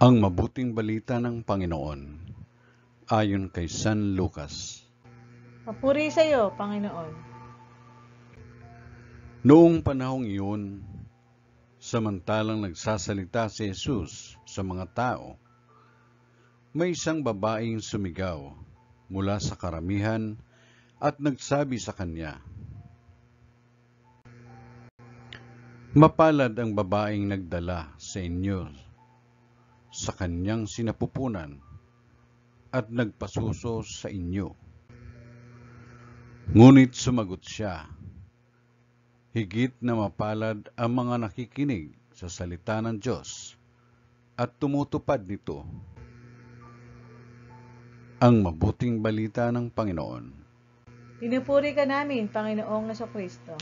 Ang mabuting balita ng Panginoon ayon kay San Lucas. Papuri sa iyo, Panginoon. Noong panahong iyon, samantalang nagsasalita si Jesus sa mga tao, may isang babaeng sumigaw mula sa karamihan at nagsabi sa kanya, "Mapalad ang babaeng nagdala sa inyo sa kanyang sinapupunan at nagpasuso sa inyo." Ngunit sumagot siya, "Higit na mapalad ang mga nakikinig sa salita ng Diyos at tumutupad nito." Ang mabuting balita ng Panginoon. Pinupuri ka namin, Panginoong Kristo.